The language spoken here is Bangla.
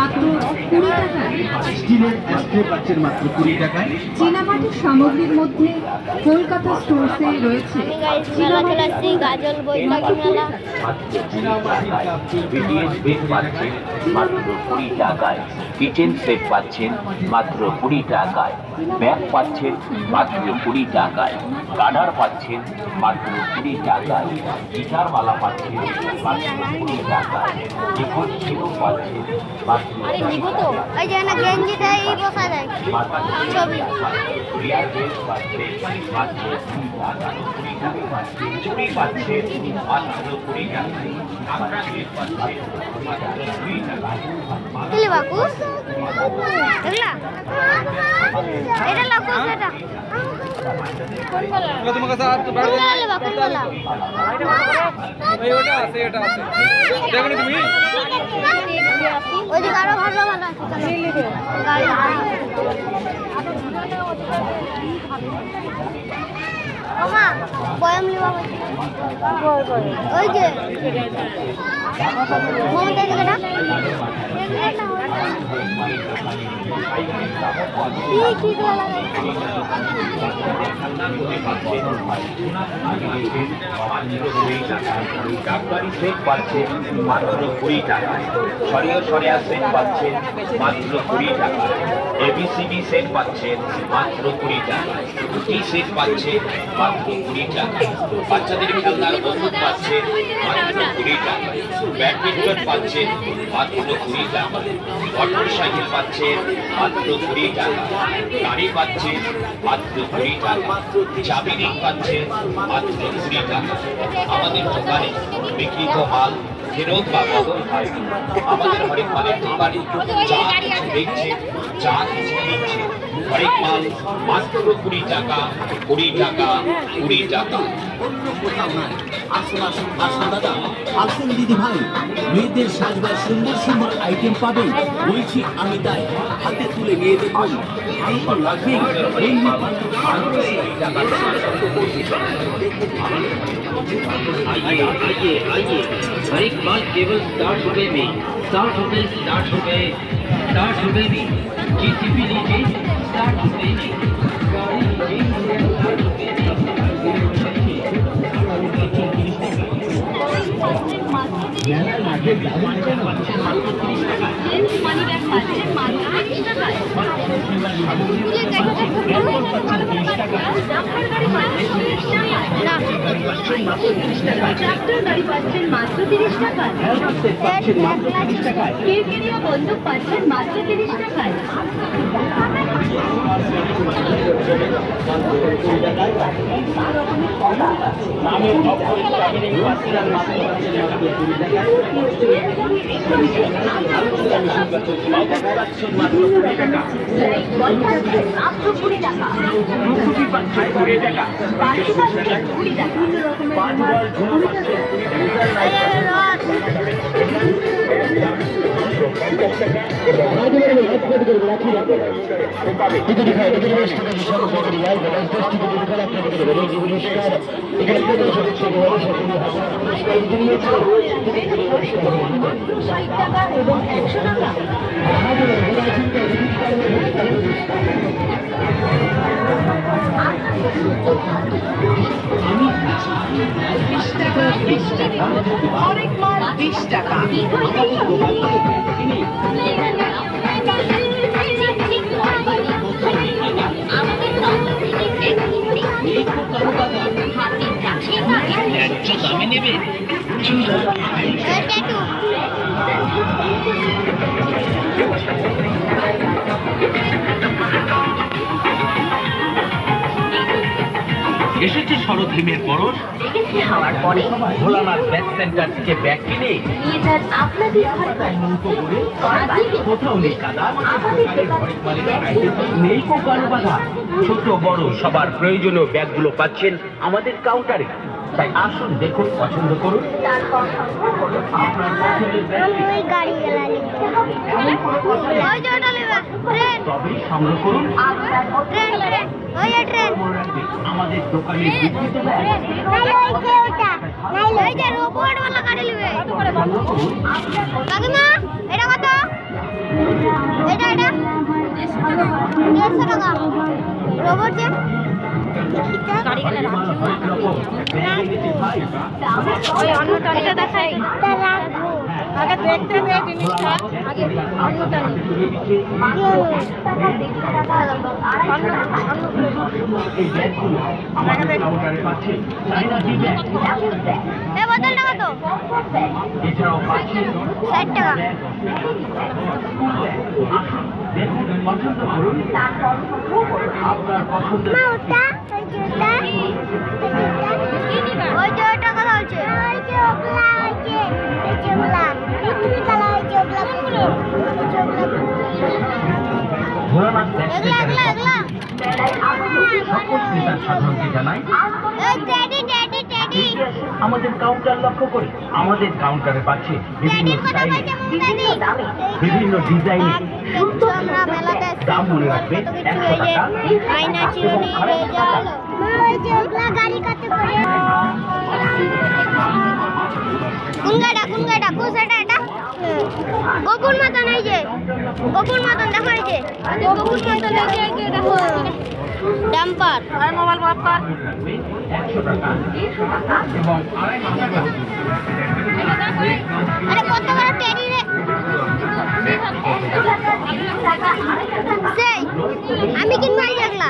মাত্র 20 টাকায়। স্টিলের অ্যাস্ট্রে পাচ্ছেন মাত্র 20 টাকায়। চীনামাটির সামগ্রীর মধ্যে কলকাতা স্টোরসে রয়েছে চীনামাটি গাজল বৈশাখী মেলা। মাত্র 20 টাকায়। কিচেন সেট পাচ্ছেন মাত্র 20 টাকায়। ব্যাগ পাচ্ছেন মাত্র 20 টাকায়। গার্ডার পাচ্ছেন মাত্র 20 টাকায়। গিটার মালা পাচ্ছেন মাত্র 20 টাকায়। জীবন শিরো পাচ্ছেন মাত্র আরে নিবো তো ওই যে না গেঞ্জিটাই বসা যায় ছবি। রিয়ার বেস পাচ্ছেন মাত্র 20 টাকায়। চুড়ি পাচ্ছেন মাত্র 20 টাকায়। আপনার বেস পাচ্ছেন মাত্র 20 টাকায়। দিলে বাকুস এগুলা এটা লাকুস এটা তোমার কাছে আর কোন গেলে বাকুস বলা এই ওটা আছে এটা আছে দেখো তুমি ওই দিকে আরো ভালো ভালো আছে গাড়ি ওমা বয়াম লিবা ওই যে মমতা দিকে ডাক কি লাগাই ডাক্তারি সেট পাচ্ছেন মাত্র 20 টাকায়। সরিয়ে সরিয়া সেট পাচ্ছেন মাত্র 20 টাকায়। এবিসিডি সেট পাচ্ছেন মাত্র 20 টাকায়। টি সেট পাচ্ছেন মাত্র 20 টাকায়। বাচ্চাদের খেলনার বন্দুক পাচ্ছেন মাত্র 20 টাকায়। ব্যাডমিন্টন পাচ্ছেন মাত্র 20 টাকায়। মোটর সাইকেল পাচ্ছেন মাত্র 20 টাকায়। গাড়ি পাচ্ছেন মাত্র 20 টাকায়। চাবি রিং পাচ্ছেন মাত্র 20 টাকায়। আমাদের দোকানে বিক্রিত মাল ফেরত বা বদল হয়। আমাদের হরেক মালের দোকানে যা কিছু দেখছে যা কিছু কিনছে হরেক মাল মাত্র 20 টাকা 20 টাকা 20 টাকা। অন্য কোথাও নাই। আসুন আসুন আসুন দাদা, আসুন দিদি ভাই, মেয়েদের সাজবার সুন্দর সুন্দর আইটেম পাবেন। বলছি আমি তাই, হাতে তুলে নিয়ে দেখুন, ভালো লাগবে। आइए आइए आइए, हर एक माल केवल 60 रुपए में, 60 रुपए 60 रुपए 60 रुपए में। जीसीबी लीजिए 60 रुपए में, गाड़ी लीजिए 60 रुपए में। ট্রাক্টর গাড়ি পাচ্ছেন মাত্র 30 টাকায়। কেরকেরিয়া বন্দুক পাচ্ছেন মাত্র 30 টাকায়। অনেক মাল 20 টাকা। ন্যায্য দামে নেবে। এসেছে শরৎ হিমের পরশ। দেখেছি হওয়ার পরে ভোলানাথ ব্যাগ সেন্টার থেকে ব্যাগ কিনে নিয়ে যান আপনাদের ঘরে। কোথাও নেই কাদা, নেই কালো বাধা। ছোট বড় সবার প্রয়োজনীয় ব্যাগগুলো পাচ্ছেন আমাদের কাউন্টারে। তাই আসুন, দেখুন, পছন্দ করুন। তারপর সংগ্রহ করুন আপনার পছন্দের ব্যাগটি। ওই গাড়ি গেলালি ওই যে ওটা নেবে ট্রেন তবেই সংগ্রহ করুন। আপনার ট্রেন ট্রেন ওই যে ট্রেন আমাদের দোকানে বিক্রিত ব্যাগ। ওই যে রোবট वाला গাড়ি নেবে কাকিমা এটা কত 150 টাকা রোবট যে ওই অন্যটা এটা দেখাই আগে দেখতে দে জিনিসটা আগে অন্যটা এ বোতল টাকা তো 60 টাকা ওই যে টাকা চলছে আমাদের কাউন্টার লক্ষ্য করি আমাদের কাউন্টারে পাচ্ছে বিভিন্ন ডিজাইনে দাম মনে রাখবে 100 টাকা আয়না চিরুনি গাড়ি কাটতে পারে কোন গাড়া কোন সেটা এটা গোপুর মতন এই যে গোপুর মতন দেখো এই যে গোপুর মতন এই যে দেখো ডাম্পার আর মোবাইল অফ কর 100 টাকা এবং আরে কত বড় টেডি রে সেই আমি কিনবো এই দেখলা